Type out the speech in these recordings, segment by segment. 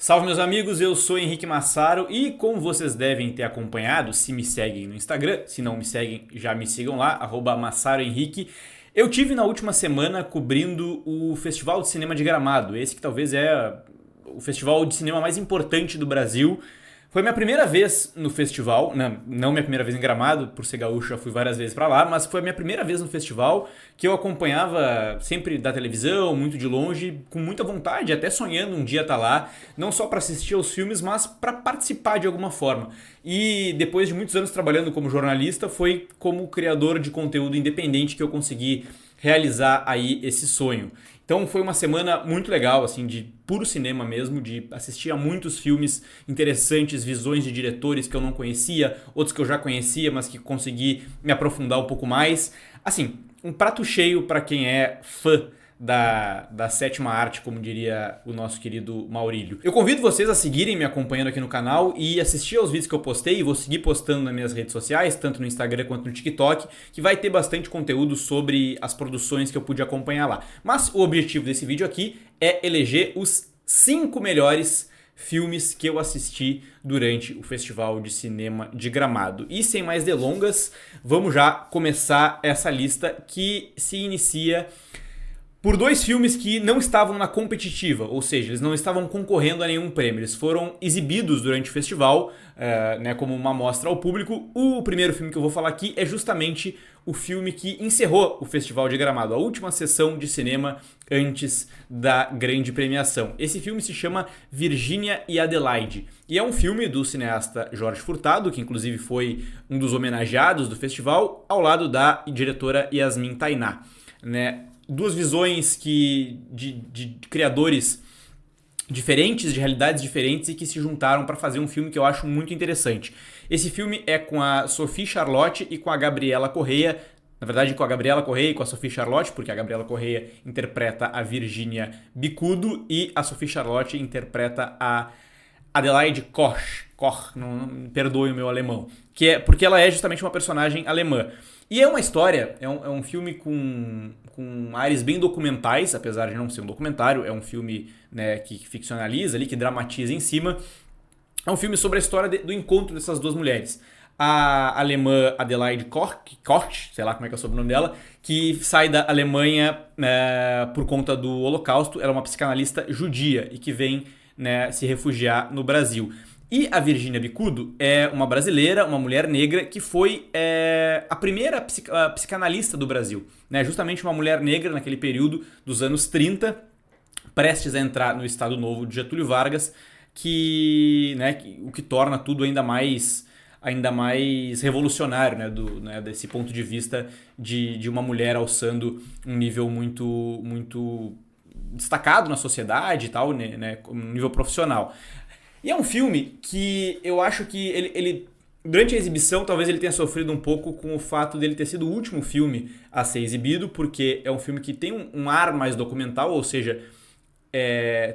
Salve meus amigos, eu sou Henrique Massaro e como vocês devem ter acompanhado, se me seguem no Instagram, se não me seguem, já me sigam lá, @MassaroHenrique. Eu tive na última semana cobrindo o Festival de Cinema de Gramado, esse que talvez é o festival de cinema mais importante do Brasil. Foi minha primeira vez no festival, não minha primeira vez em Gramado, por ser gaúcho já fui várias vezes pra lá, mas foi a minha primeira vez no festival que eu acompanhava sempre da televisão, muito de longe, com muita vontade, até sonhando um dia estar lá, não só pra assistir aos filmes, mas pra participar de alguma forma. E depois de muitos anos trabalhando como jornalista, foi como criador de conteúdo independente que eu consegui realizar aí esse sonho. Então foi uma semana muito legal, assim, de puro cinema mesmo, de assistir a muitos filmes interessantes, visões de diretores que eu não conhecia, outros que eu já conhecia, mas que consegui me aprofundar um pouco mais. Assim, um prato cheio para quem é fã da sétima arte, como diria o nosso querido Maurílio. Eu convido vocês a seguirem me acompanhando aqui no canal e assistir aos vídeos que eu postei, e vou seguir postando nas minhas redes sociais, tanto no Instagram quanto no TikTok, que vai ter bastante conteúdo sobre as produções que eu pude acompanhar lá. Mas o objetivo desse vídeo aqui é eleger os 5 melhores filmes que eu assisti durante o Festival de Cinema de Gramado. E sem mais delongas, vamos já começar essa lista que se inicia por 2 filmes que não estavam na competitiva, ou seja, eles não estavam concorrendo a nenhum prêmio. Eles foram exibidos durante o festival, como uma amostra ao público. O primeiro filme que eu vou falar aqui é justamente o filme que encerrou o Festival de Gramado, a última sessão de cinema antes da grande premiação. Esse filme se chama Virgínia e Adelaide, e é um filme do cineasta Jorge Furtado, que inclusive foi um dos homenageados do festival, ao lado da diretora Yasmin Tainá, né? Duas visões de criadores diferentes, de realidades diferentes e que se juntaram para fazer um filme que eu acho muito interessante. Esse filme é com a Sophie Charlotte e com a Gabriela Correia. Na verdade, com a Gabriela Correia e com a Sophie Charlotte, porque a Gabriela Correia interpreta a Virgínia Bicudo e a Sophie Charlotte interpreta a Adelaide Koch, não me perdoe o meu alemão, que é porque ela é justamente uma personagem alemã. E é uma história, é um filme com ares bem documentais, apesar de não ser um documentário, é um filme, né, que ficcionaliza ali, que dramatiza em cima. É um filme sobre a história do encontro dessas duas mulheres. A alemã Adelaide Koch, sei lá como é que é o sobrenome dela, que sai da Alemanha por conta do Holocausto. Ela é uma psicanalista judia e que vem, né, se refugiar no Brasil. E a Virgínia Bicudo é uma brasileira, uma mulher negra, que foi a primeira psicanalista do Brasil, né? Justamente uma mulher negra naquele período dos anos 30, prestes a entrar no Estado Novo de Getúlio Vargas, o que torna tudo ainda mais revolucionário, né, desse ponto de vista de uma mulher alçando um nível muito destacado na sociedade e tal, né, um nível profissional. E é um filme que eu acho que ele durante a exibição, talvez ele tenha sofrido um pouco com o fato dele ter sido o último filme a ser exibido, porque é um filme que tem um ar mais documental, ou seja,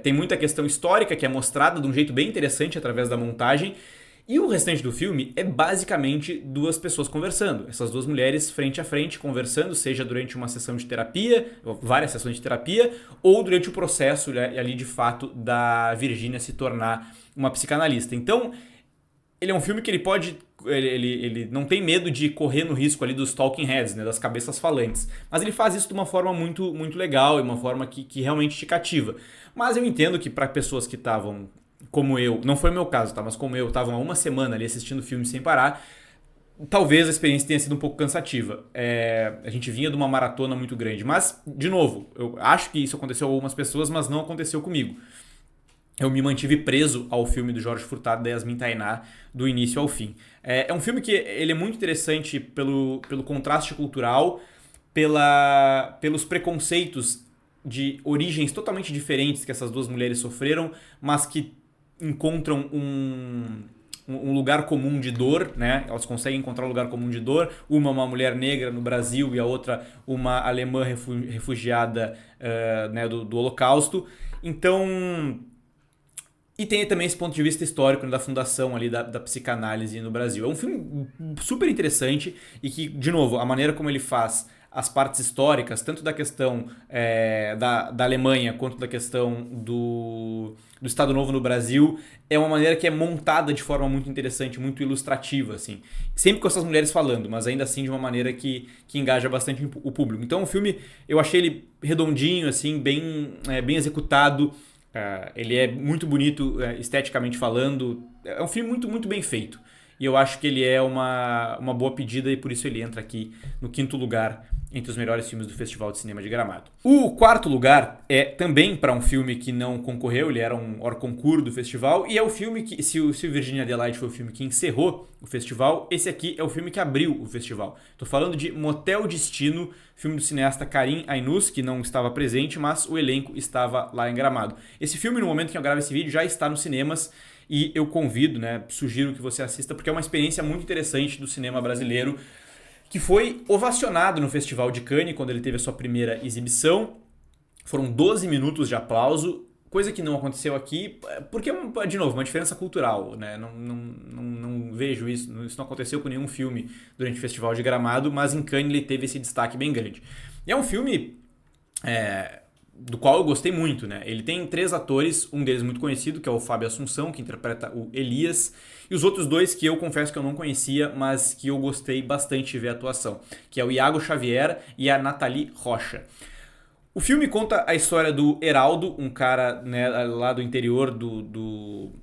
tem muita questão histórica que é mostrada de um jeito bem interessante através da montagem. E o restante do filme é basicamente duas pessoas conversando. Essas duas mulheres frente a frente conversando, seja durante uma sessão de terapia, várias sessões de terapia, ou durante o processo, né, ali de fato da Virgínia se tornar uma psicanalista. Então, ele é um filme que ele não tem medo de correr no risco ali dos talking heads, né, das cabeças falantes. Mas ele faz isso de uma forma muito, muito legal e uma forma que realmente te cativa. Mas eu entendo que para pessoas que estavam como eu, não foi o meu caso, tá? Mas como eu, estavam há uma semana ali assistindo filme sem parar, talvez a experiência tenha sido um pouco cansativa. A gente vinha de uma maratona muito grande. Mas, de novo, eu acho que isso aconteceu com algumas pessoas, mas não aconteceu comigo. Eu me mantive preso ao filme do Jorge Furtado da Yasmin Tainá, do início ao fim. É um filme que ele é muito interessante pelo contraste cultural, pelos preconceitos de origens totalmente diferentes que essas duas mulheres sofreram, mas que encontram um lugar comum de dor, né? Elas conseguem encontrar um lugar comum de dor. Uma mulher negra no Brasil e a outra uma alemã refugiada né, do Holocausto. Então, e tem também esse ponto de vista histórico, né, da fundação ali da psicanálise no Brasil. É um filme super interessante e que, de novo, a maneira como ele faz as partes históricas, tanto da questão da Alemanha quanto da questão do Estado Novo no Brasil, é uma maneira que é montada de forma muito interessante, muito ilustrativa, assim. Sempre com essas mulheres falando, mas ainda assim de uma maneira que engaja bastante o público. Então o filme, eu achei ele redondinho, assim, bem executado. Ele é muito bonito esteticamente falando. É um filme muito, muito bem feito. E eu acho que ele é uma boa pedida e por isso ele entra aqui no 5º lugar entre os melhores filmes do Festival de Cinema de Gramado. O 4º lugar é também para um filme que não concorreu, ele era um hors concours do festival, e é o filme que, se o Virginia Adelaide foi o filme que encerrou o festival, esse aqui é o filme que abriu o festival. Estou falando de Motel Destino, filme do cineasta Karim Ainus, que não estava presente, mas o elenco estava lá em Gramado. Esse filme, no momento que eu gravo esse vídeo, já está nos cinemas, e eu convido, sugiro que você assista, porque é uma experiência muito interessante do cinema brasileiro, que foi ovacionado no Festival de Cannes, quando ele teve a sua primeira exibição. Foram 12 minutos de aplauso, coisa que não aconteceu aqui, porque, de novo, uma diferença cultural, né? Não vejo isso não aconteceu com nenhum filme durante o Festival de Gramado, mas em Cannes ele teve esse destaque bem grande. E é um filme do qual eu gostei muito, né? Ele tem 3 atores, um deles muito conhecido, que é o Fábio Assunção, que interpreta o Elias, e os outros 2 que eu confesso que eu não conhecia, mas que eu gostei bastante de ver a atuação, que é o Iago Xavier e a Nathalie Rocha. O filme conta a história do Heraldo, um cara, né, lá do interior do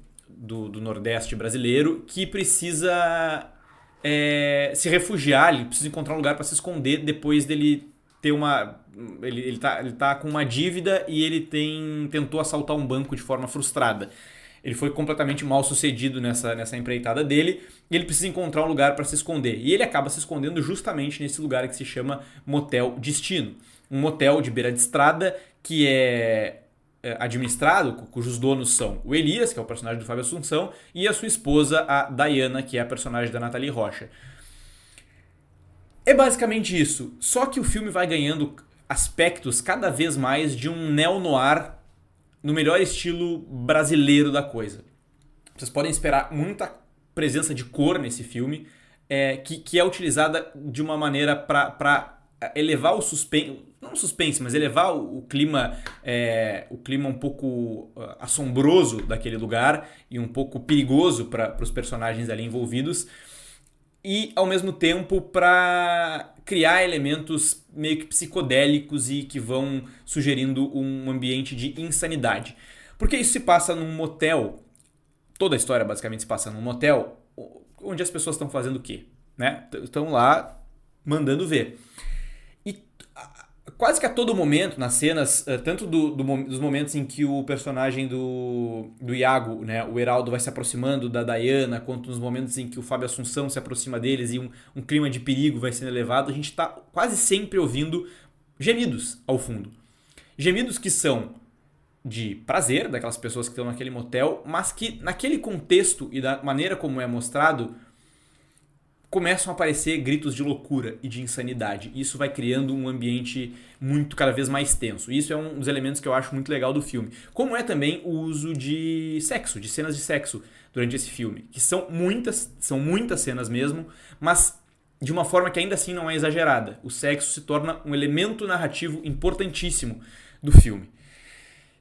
Nordeste brasileiro, que precisa se refugiar, ele precisa encontrar um lugar para se esconder depois dele ter ele tá com uma dívida e ele tentou assaltar um banco de forma frustrada. Ele foi completamente mal sucedido nessa empreitada dele e ele precisa encontrar um lugar para se esconder. E ele acaba se escondendo justamente nesse lugar que se chama Motel Destino. Um motel de beira de estrada que é administrado, cujos donos são o Elias, que é o personagem do Fábio Assunção, e a sua esposa, a Diana, que é a personagem da Nathalie Rocha. É basicamente isso, só que o filme vai ganhando aspectos cada vez mais de um neo-noir no melhor estilo brasileiro da coisa. Vocês podem esperar muita presença de cor nesse filme, que é utilizada de uma maneira para elevar o suspense, não suspense, mas elevar o clima um pouco assombroso daquele lugar e um pouco perigoso para os personagens ali envolvidos, e ao mesmo tempo para criar elementos meio que psicodélicos e que vão sugerindo um ambiente de insanidade. Porque isso se passa num motel, toda a história basicamente se passa num motel, onde as pessoas estão fazendo o quê? Né? Estão lá mandando ver. E quase que a todo momento, nas cenas, tanto dos momentos em que o personagem do Iago, né, o Heraldo, vai se aproximando da Diana, quanto nos momentos em que o Fábio Assunção se aproxima deles e um clima de perigo vai sendo elevado, a gente está quase sempre ouvindo gemidos ao fundo. Gemidos que são de prazer, daquelas pessoas que estão naquele motel, mas que naquele contexto e da maneira como é mostrado, começam a aparecer gritos de loucura e de insanidade. Isso vai criando um ambiente cada vez mais tenso. Isso é um dos elementos que eu acho muito legal do filme. Como é também o uso de sexo, de cenas de sexo durante esse filme, que são muitas cenas mesmo, mas de uma forma que ainda assim não é exagerada. O sexo se torna um elemento narrativo importantíssimo do filme.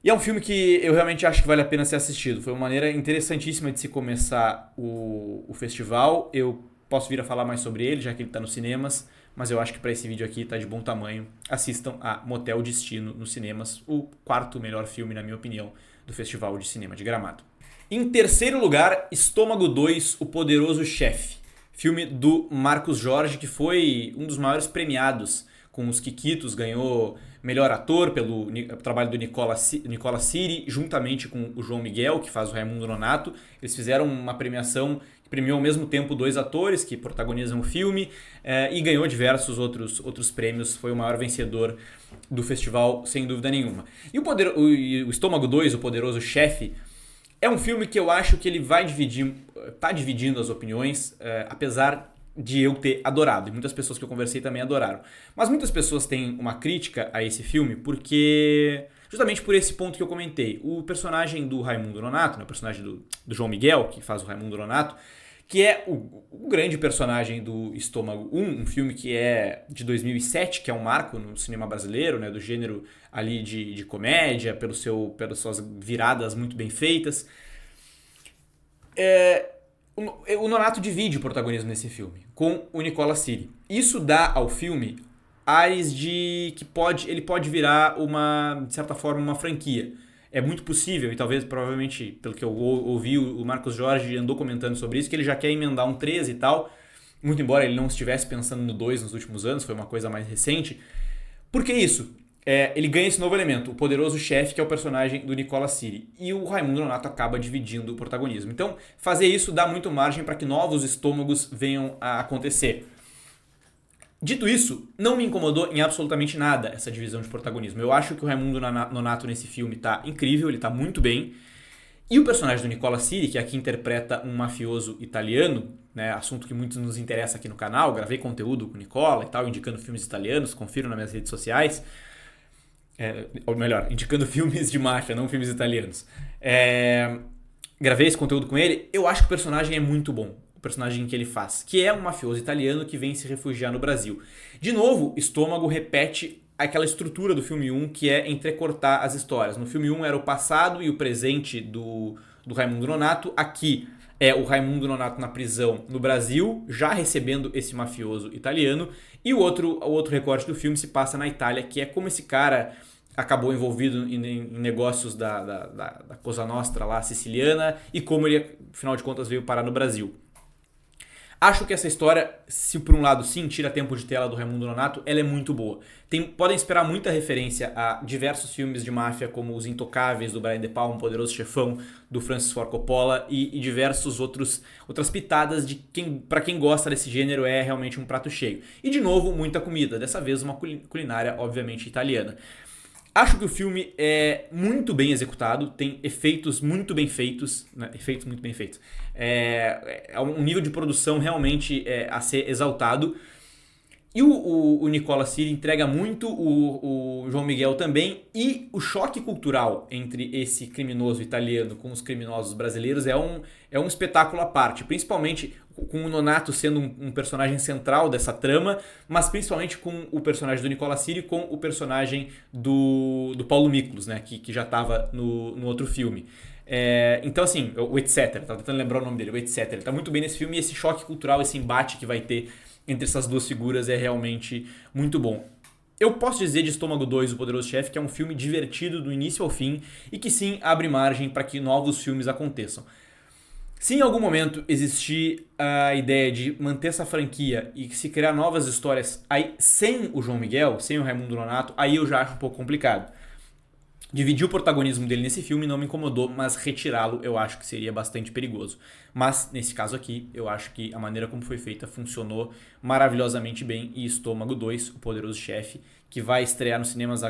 E é um filme que eu realmente acho que vale a pena ser assistido. Foi uma maneira interessantíssima de se começar o festival. Eu posso vir a falar mais sobre ele, já que ele está nos cinemas, mas eu acho que para esse vídeo aqui está de bom tamanho. Assistam a Motel Destino nos cinemas, o 4º melhor filme, na minha opinião, do Festival de Cinema de Gramado. Em 3º lugar, Estômago 2, O Poderoso Chefe, filme do Marcos Jorge, que foi um dos maiores premiados com os Quiquitos, ganhou melhor ator pelo trabalho do Nicola Siri, juntamente com o João Miguel, que faz o Raimundo Nonato. Eles fizeram uma premiação que premiou ao mesmo tempo 2 atores que protagonizam o filme, e ganhou diversos outros prêmios. Foi o maior vencedor do festival, sem dúvida nenhuma. E o Estômago 2, O Poderoso Chefe, é um filme que eu acho que ele tá dividindo as opiniões, apesar de eu ter adorado, e muitas pessoas que eu conversei também adoraram. Mas muitas pessoas têm uma crítica a esse filme porque, justamente por esse ponto que eu comentei, o personagem do Raimundo Nonato, né, o personagem do João Miguel, que faz o Raimundo Nonato, que é o grande personagem do Estômago 1, um filme que é de 2007, que é um marco no cinema brasileiro, né, do gênero ali de comédia, pelas suas viradas muito bem feitas. O Nonato divide o protagonismo nesse filme com o Nicola Ciri. Isso dá ao filme ares de que ele pode virar de certa forma, uma franquia. É muito possível, e provavelmente, pelo que eu ouvi, o Marcos Jorge andou comentando sobre isso, que ele já quer emendar um 13 e tal, muito embora ele não estivesse pensando no 2 nos últimos anos, foi uma coisa mais recente. Por que isso? Ele ganha esse novo elemento, o poderoso chefe, que é o personagem do Nicola Ciri. E o Raimundo Nonato acaba dividindo o protagonismo. Então, fazer isso dá muito margem para que novos estômagos venham a acontecer. Dito isso, não me incomodou em absolutamente nada essa divisão de protagonismo. Eu acho que o Raimundo Nonato nesse filme tá incrível, ele tá muito bem. E o personagem do Nicola Ciri, que aqui interpreta um mafioso italiano, né, assunto que muito nos interessa aqui no canal, gravei conteúdo com o Nicola e tal, indicando filmes italianos, confiram nas minhas redes sociais. Ou melhor, indicando filmes de máfia, não filmes italianos. Gravei esse conteúdo com ele, eu acho que o personagem é muito bom. O personagem que ele faz, que é um mafioso italiano que vem se refugiar no Brasil. De novo, Estômago repete aquela estrutura do filme 1, que é entrecortar as histórias. No filme 1 era o passado e o presente do Raimundo Nonato. Aqui é o Raimundo Nonato na prisão no Brasil, já recebendo esse mafioso italiano. E o outro recorte do filme se passa na Itália, que é como esse cara acabou envolvido em negócios da Cosa Nostra lá, siciliana, e como ele, afinal de contas, veio parar no Brasil. Acho que essa história, se por um lado sim tira tempo de tela do Raimundo Nonato, ela é muito boa. Podem esperar muita referência a diversos filmes de máfia, como Os Intocáveis, do Brian De Palma, Um Poderoso Chefão, do Francis Ford Coppola, e diversos outras pitadas de para quem gosta desse gênero é realmente um prato cheio. E de novo, muita comida, dessa vez uma culinária obviamente italiana. Acho que o filme é muito bem executado, tem efeitos muito bem feitos, né? Efeitos muito bem feitos. É um nível de produção realmente a ser exaltado. E o Nicola Ciri entrega muito, o João Miguel também, e o choque cultural entre esse criminoso italiano com os criminosos brasileiros é um espetáculo à parte, principalmente com o Nonato sendo um personagem central dessa trama, mas principalmente com o personagem do Nicola Ciri com o personagem do Paulo Miklos, né, que já estava no outro filme. Então assim, o Etc, tava tentando lembrar o nome dele, o Etc, ele tá muito bem nesse filme, e esse choque cultural, esse embate que vai ter entre essas duas figuras é realmente muito bom. Eu posso dizer de Estômago 2, O Poderoso Chefe, que é um filme divertido do início ao fim e que sim abre margem para que novos filmes aconteçam. Se em algum momento existir a ideia de manter essa franquia e se criar novas histórias aí sem o João Miguel, sem o Raimundo Nonato, aí eu já acho um pouco complicado. Dividir o protagonismo dele nesse filme não me incomodou, mas retirá-lo eu acho que seria bastante perigoso. Mas, nesse caso aqui, eu acho que a maneira como foi feita funcionou maravilhosamente bem. E Estômago 2, O Poderoso Chefe, que vai estrear nos cinemas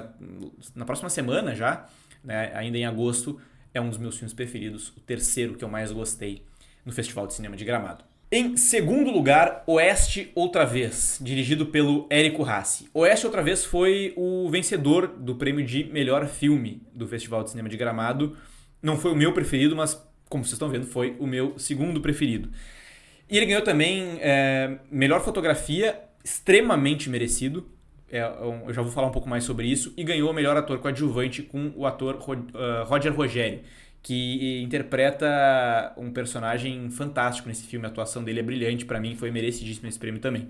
na próxima semana já, né, ainda em agosto, é um dos meus filmes preferidos, o terceiro que eu mais gostei no Festival de Cinema de Gramado. Em segundo lugar, Oeste Outra Vez, dirigido pelo Érico Rassi. Oeste Outra Vez foi o vencedor do prêmio de melhor filme do Festival de Cinema de Gramado. Não foi o meu preferido, mas, como vocês estão vendo, foi o meu segundo preferido. E ele ganhou também melhor fotografia, extremamente merecido. Eu já vou falar um pouco mais sobre isso. E ganhou o melhor ator coadjuvante com o ator Roger Rogério, que interpreta um personagem fantástico nesse filme. A atuação dele é brilhante, pra mim foi merecidíssimo esse prêmio também.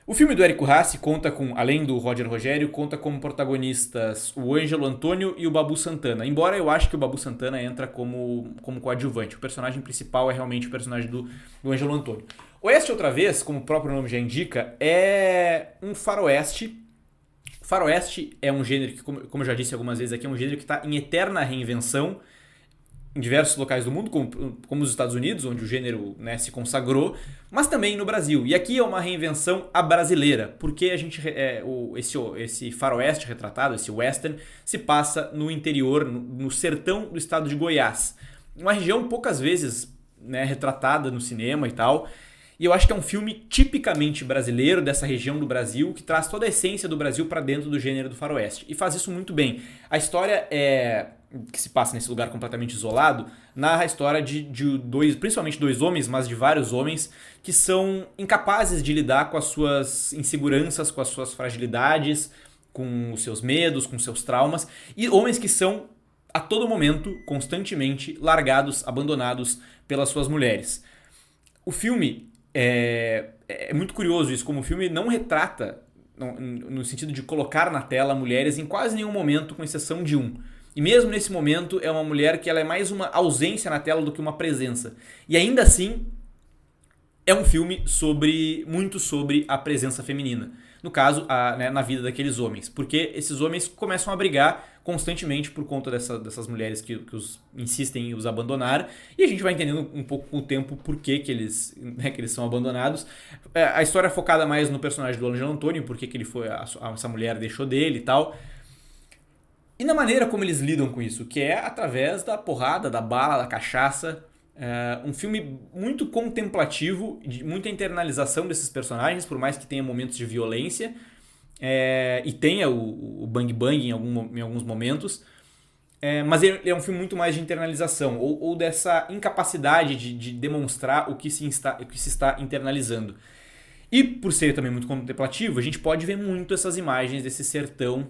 O filme do Érico Rassi conta com, além do Roger Rogério, conta como protagonistas o Ângelo Antônio e o Babu Santana. Embora eu acho que o Babu Santana entra como coadjuvante. O personagem principal é realmente o personagem do Ângelo Antônio. Oeste Outra Vez, como o próprio nome já indica, é um faroeste. Faroeste é um gênero que, como eu já disse algumas vezes aqui, é um gênero que está em eterna reinvenção em diversos locais do mundo, como os Estados Unidos, onde o gênero, né, se consagrou, mas também no Brasil. E aqui é uma reinvenção à brasileira, porque esse faroeste retratado, esse western, se passa no interior, no sertão do estado de Goiás. Uma região poucas vezes, né, retratada no cinema e tal. E eu acho que é um filme tipicamente brasileiro, dessa região do Brasil, que traz toda a essência do Brasil para dentro do gênero do faroeste. E faz isso muito bem. A história é que se passa nesse lugar completamente isolado, narra a história de dois, principalmente dois homens, mas de vários homens, que são incapazes de lidar com as suas inseguranças, com as suas fragilidades, com os seus medos, com os seus traumas, e homens que são, a todo momento, constantemente largados, abandonados pelas suas mulheres. O filme é muito curioso isso, como o filme não retrata, no sentido de colocar na tela mulheres em quase nenhum momento, com exceção de um. E mesmo nesse momento é uma mulher que ela é mais uma ausência na tela do que uma presença. E ainda assim é um filme muito sobre a presença feminina. No caso, na vida daqueles homens. Porque esses homens começam a brigar constantemente por conta dessas mulheres que os insistem em os abandonar. E a gente vai entendendo um pouco com o tempo por que eles são abandonados. A história é focada mais no personagem do Ângelo Antônio, por que essa mulher deixou dele e tal. E na maneira como eles lidam com isso, que é através da porrada, da bala, da cachaça. Um filme muito contemplativo, de muita internalização desses personagens, por mais que tenha momentos de violência, e tenha o bang bang em alguns momentos, mas ele é um filme muito mais de internalização, ou dessa incapacidade de demonstrar o que se está internalizando. E por ser também muito contemplativo, a gente pode ver muito essas imagens desse sertão.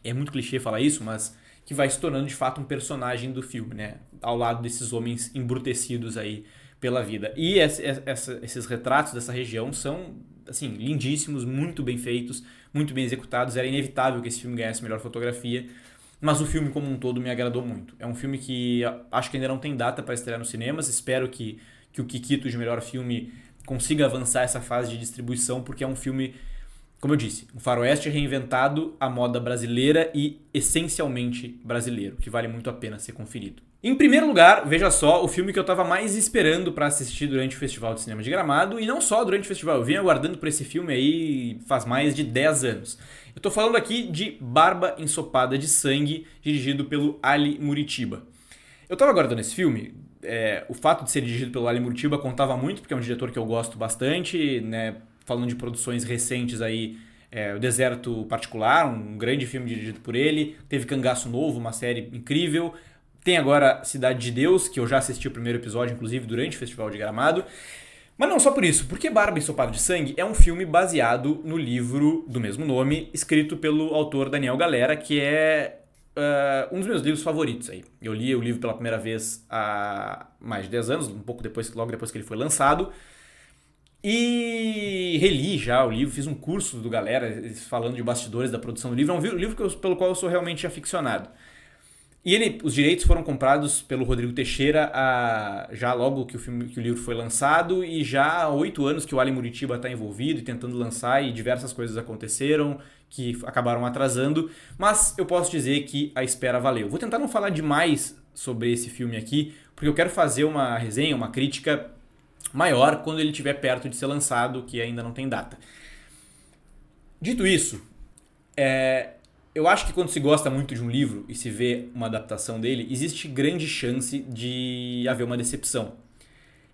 É muito clichê falar isso, mas que vai se tornando de fato um personagem do filme, né? Ao lado desses homens embrutecidos aí pela vida. E esses retratos dessa região são, assim, lindíssimos, muito bem feitos, muito bem executados. Era inevitável que esse filme ganhasse melhor fotografia, mas o filme como um todo me agradou muito. É um filme que acho que ainda não tem data para estrear nos cinemas. Espero que o Kikito de melhor filme consiga avançar essa fase de distribuição, porque é um filme, como eu disse, um faroeste reinventado à moda brasileira e essencialmente brasileiro, que vale muito a pena ser conferido. Em primeiro lugar, veja só, o filme que eu estava mais esperando para assistir durante o Festival de Cinema de Gramado, e não só durante o festival, eu venho aguardando por esse filme aí faz mais de 10 anos. Eu estou falando aqui de Barba Ensopada de Sangue, dirigido pelo Ali Muritiba. Eu estava aguardando esse filme, o fato de ser dirigido pelo Ali Muritiba contava muito, porque é um diretor que eu gosto bastante, né? Falando de produções recentes aí, O Deserto Particular, um grande filme dirigido por ele. Teve Cangaço Novo, uma série incrível. Tem agora Cidade de Deus, que eu já assisti o primeiro episódio, inclusive, durante o Festival de Gramado. Mas não só por isso, porque Barba Ensopada de Sangue é um filme baseado no livro do mesmo nome, escrito pelo autor Daniel Galera, que é um dos meus livros favoritos aí. Eu li o livro pela primeira vez há mais de 10 anos, logo depois que ele foi lançado. E reli já o livro, fiz um curso do Galera falando de bastidores da produção do livro. É um livro pelo qual eu sou realmente aficionado. E os direitos foram comprados pelo Rodrigo Teixeira já logo que o livro foi lançado, e já há 8 anos que o Ali Muritiba está envolvido e tentando lançar, e diversas coisas aconteceram que acabaram atrasando, mas eu posso dizer que a espera valeu. Vou tentar não falar demais sobre esse filme aqui, porque eu quero fazer uma resenha, uma crítica maior quando ele estiver perto de ser lançado, que ainda não tem data. Dito isso, eu acho que quando se gosta muito de um livro e se vê uma adaptação dele, existe grande chance de haver uma decepção.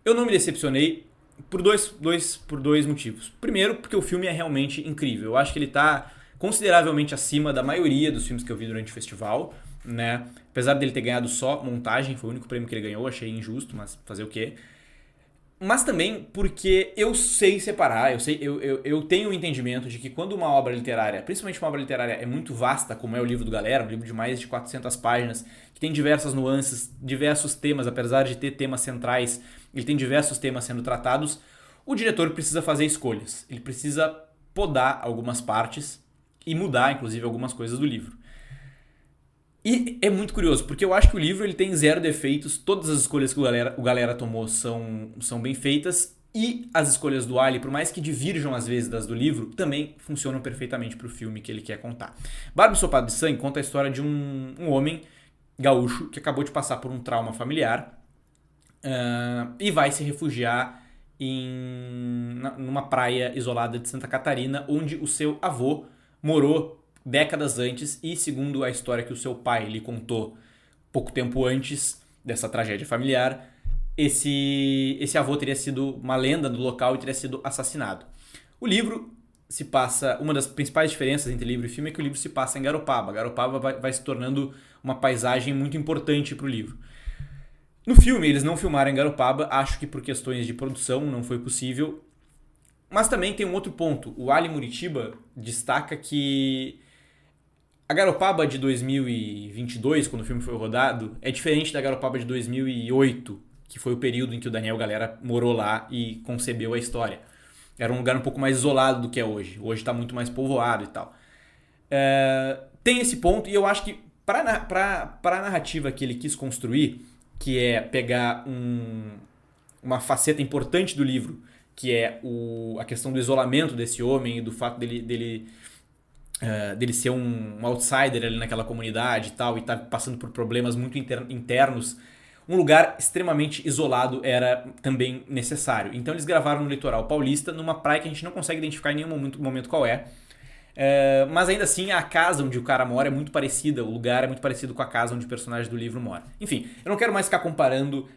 Eu não me decepcionei por dois motivos. Primeiro, porque o filme é realmente incrível. Eu acho que ele está consideravelmente acima da maioria dos filmes que eu vi durante o festival, né? Apesar dele ter ganhado só montagem, foi o único prêmio que ele ganhou, achei injusto, mas fazer o quê? Mas também porque eu sei separar, eu tenho o entendimento de que quando uma obra literária, principalmente uma obra literária, é muito vasta, como é o livro do Galera, um livro de mais de 400 páginas, que tem diversas nuances, diversos temas, apesar de ter temas centrais, ele tem diversos temas sendo tratados, o diretor precisa fazer escolhas. Ele precisa podar algumas partes e mudar, inclusive, algumas coisas do livro. E é muito curioso, porque eu acho que o livro ele tem 0 defeitos, todas as escolhas que o Galera tomou são bem feitas, e as escolhas do Ali, por mais que divirjam às vezes das do livro, também funcionam perfeitamente para o filme que ele quer contar. Barba Ensopada de Sangue conta a história de um homem gaúcho que acabou de passar por um trauma familiar e vai se refugiar numa praia isolada de Santa Catarina, onde o seu avô morou décadas antes, e segundo a história que o seu pai lhe contou pouco tempo antes dessa tragédia familiar, esse avô teria sido uma lenda do local e teria sido assassinado. O livro se passa... Uma das principais diferenças entre livro e filme é que o livro se passa em Garopaba. Garopaba vai se tornando uma paisagem muito importante para o livro. No filme, eles não filmaram em Garopaba, acho que por questões de produção não foi possível. Mas também tem um outro ponto. O Ali Muritiba destaca que a Garopaba de 2022, quando o filme foi rodado, é diferente da Garopaba de 2008, que foi o período em que o Daniel Galera morou lá e concebeu a história. Era um lugar um pouco mais isolado do que é hoje. Hoje está muito mais povoado e tal. Tem esse ponto, e eu acho que para a narrativa que ele quis construir, que é pegar uma faceta importante do livro, que é a questão do isolamento desse homem e do fato dele ser um outsider ali naquela comunidade e tal, e tá passando por problemas muito internos, um lugar extremamente isolado era também necessário. Então eles gravaram no litoral paulista, numa praia que a gente não consegue identificar em nenhum momento qual é. Mas ainda assim a casa onde o cara mora é muito parecida, o lugar é muito parecido com a casa onde o personagem do livro mora. Enfim, eu não quero mais ficar comparando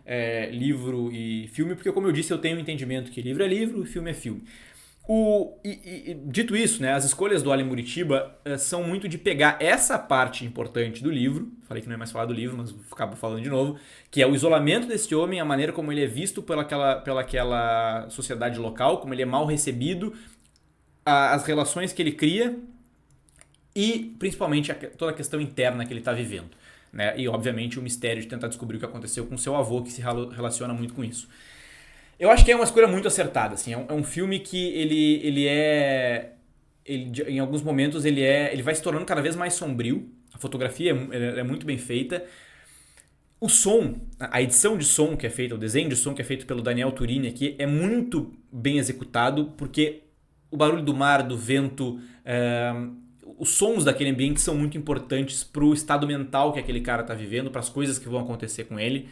livro e filme, porque como eu disse, eu tenho um entendimento que livro é livro e filme é filme. Dito isso, né, as escolhas do Ali Muritiba são muito de pegar essa parte importante do livro, falei que não ia mais falar do livro, mas acabo falando de novo, que é o isolamento desse homem, a maneira como ele é visto pelaquela sociedade local, como ele é mal recebido, as relações que ele cria e principalmente toda a questão interna que ele está vivendo. Né? E obviamente o mistério de tentar descobrir o que aconteceu com seu avô, que se relaciona muito com isso. Eu acho que é uma escolha muito acertada. Assim, é um filme que ele em alguns momentos ele vai se tornando cada vez mais sombrio. A fotografia é muito bem feita. O som, a edição de som que é feita, o desenho de som que é feito pelo Daniel Turini aqui é muito bem executado, porque o barulho do mar, do vento, os sons daquele ambiente são muito importantes para o estado mental que aquele cara está vivendo, para as coisas que vão acontecer com ele.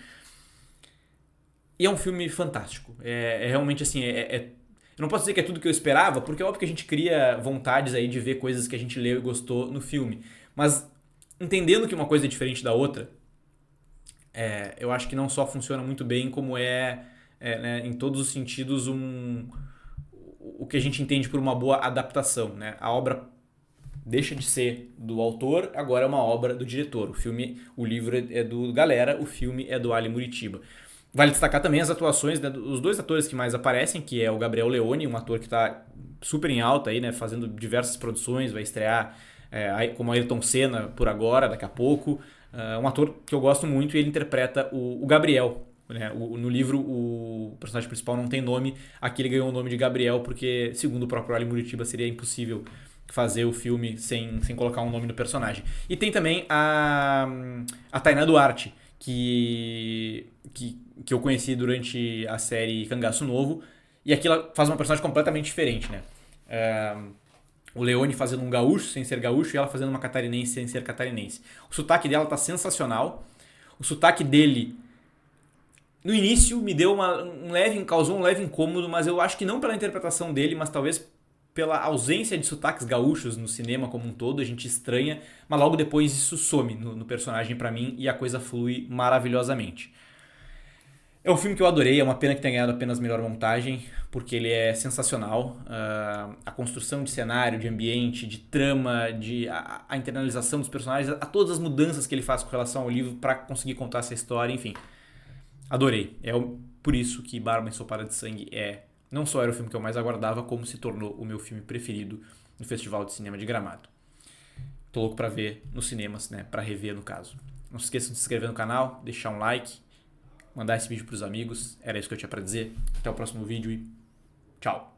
E é um filme fantástico. Realmente assim, eu não posso dizer que é tudo que eu esperava, porque é óbvio que a gente cria vontades aí de ver coisas que a gente leu e gostou no filme. Mas entendendo que uma coisa é diferente da outra, eu acho que não só funciona muito bem, como né, em todos os sentidos o que a gente entende por uma boa adaptação. Né? A obra deixa de ser do autor, agora é uma obra do diretor. O livro é do Galera, o filme é do Ali Muritiba. Vale destacar também as atuações, né, dos dois atores que mais aparecem, que é o Gabriel Leone, um ator que está super em alta aí, né, fazendo diversas produções, vai estrear como Ayrton Senna por agora, daqui a pouco. Um ator que eu gosto muito e ele interpreta o Gabriel. Né? No livro o personagem principal não tem nome, aqui ele ganhou o nome de Gabriel porque, segundo o próprio Ali Muritiba, seria impossível fazer o filme sem colocar um nome no personagem. E tem também a Tainá Duarte, que eu conheci durante a série Cangaço Novo, e aqui ela faz uma personagem completamente diferente, né? O Leone fazendo um gaúcho sem ser gaúcho e ela fazendo uma catarinense sem ser catarinense. O sotaque dela tá sensacional. O sotaque dele, no início, me deu causou um leve incômodo, mas eu acho que não pela interpretação dele, mas talvez pela ausência de sotaques gaúchos no cinema como um todo, a gente estranha, mas logo depois isso some no personagem pra mim e a coisa flui maravilhosamente. É um filme que eu adorei, é uma pena que tenha ganhado apenas melhor montagem, porque ele é sensacional. A construção de cenário, de ambiente, de trama, a internalização dos personagens, a todas as mudanças que ele faz com relação ao livro para conseguir contar essa história, enfim. Adorei. Por isso que Barba Ensopada de Sangue não só era o filme que eu mais aguardava, como se tornou o meu filme preferido no Festival de Cinema de Gramado. Tô louco pra ver nos cinemas, né? Pra rever no caso. Não se esqueçam de se inscrever no canal, deixar um like, mandar esse vídeo pros amigos. Era isso que eu tinha pra dizer. Até o próximo vídeo e tchau!